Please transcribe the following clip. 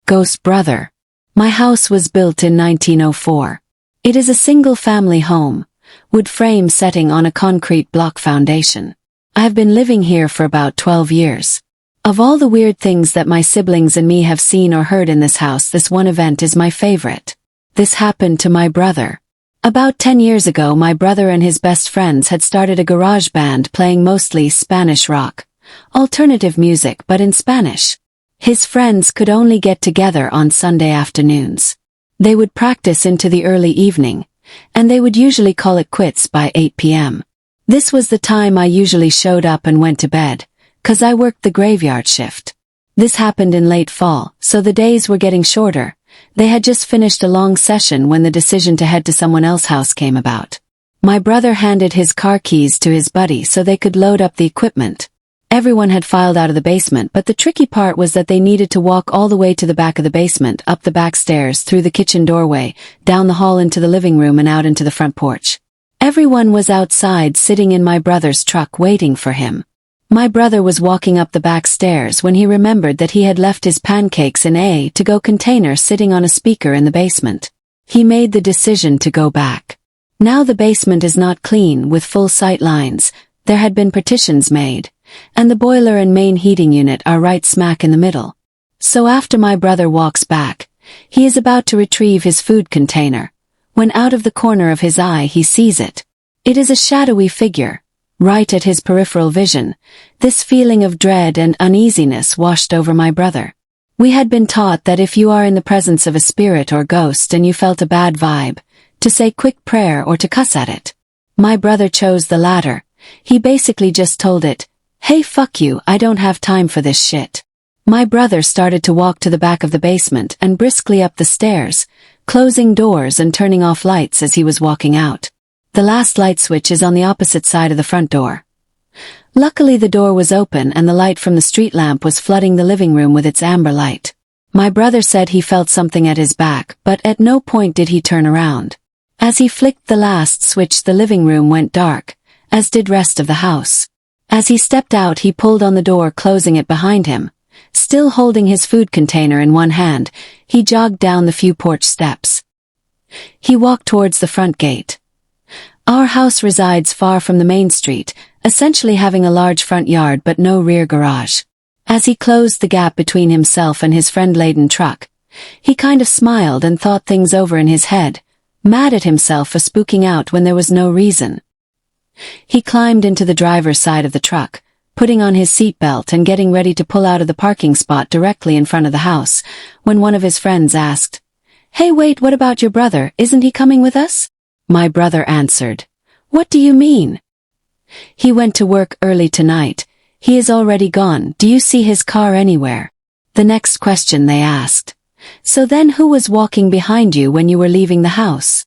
Ghost Brother. My house was built in 1904. It is a single-family home, wood frame setting on a concrete block foundation. I have been living here for about 12 years. Of all the weird things that my siblings and me have seen or heard in this house, this one event is my favorite. This happened to my brother. About 10 years ago, my brother and his best friends had started a garage band playing mostly Spanish rock, alternative music but in Spanish. His friends could only get together on Sunday afternoons. They would practice into the early evening, and they would usually call it quits by 8 p.m. This was the time I usually showed up and went to bed, 'cause I worked the graveyard shift. This happened in late fall, so the days were getting shorter. They had just finished a long session when the decision to head to someone else's house came about. My brother handed his car keys to his buddy so they could load up the equipment. Everyone had filed out of the basement, but the tricky part was that they needed to walk all the way to the back of the basement, up the back stairs, through the kitchen doorway, down the hall into the living room and out into the front porch. Everyone was outside sitting in my brother's truck waiting for him. My brother was walking up the back stairs when he remembered that he had left his pancakes in a to-go container sitting on a speaker in the basement. He made the decision to go back. Now the basement is not clean with full sight lines, there had been partitions made, and the boiler and main heating unit are right smack in the middle. So after my brother walks back, he is about to retrieve his food container, when out of the corner of his eye he sees it. It is a shadowy figure, right at his peripheral vision. This feeling of dread and uneasiness washed over my brother. We had been taught that if you are in the presence of a spirit or ghost and you felt a bad vibe, to say quick prayer or to cuss at it. My brother chose the latter. He basically just told it, "Hey, fuck you, I don't have time for this shit." My brother started to walk to the back of the basement and briskly up the stairs, closing doors and turning off lights as he was walking out. The last light switch is on the opposite side of the front door. Luckily the door was open and the light from the street lamp was flooding the living room with its amber light. My brother said he felt something at his back, but at no point did he turn around. As he flicked the last switch, the living room went dark, as did rest of the house. As he stepped out, he pulled on the door, closing it behind him. Still holding his food container in one hand, he jogged down the few porch steps. He walked towards the front gate. Our house resides far from the main street, essentially having a large front yard but no rear garage. As he closed the gap between himself and his friend-laden truck, he kind of smiled and thought things over in his head, mad at himself for spooking out when there was no reason. He climbed into the driver's side of the truck, putting on his seatbelt and getting ready to pull out of the parking spot directly in front of the house, when one of his friends asked, "Hey, wait, what about your brother? Isn't he coming with us?" My brother answered, "What do you mean?" "He went to work early tonight. He is already gone. Do you see his car anywhere?" The next question they asked, "So then who was walking behind you when you were leaving the house?"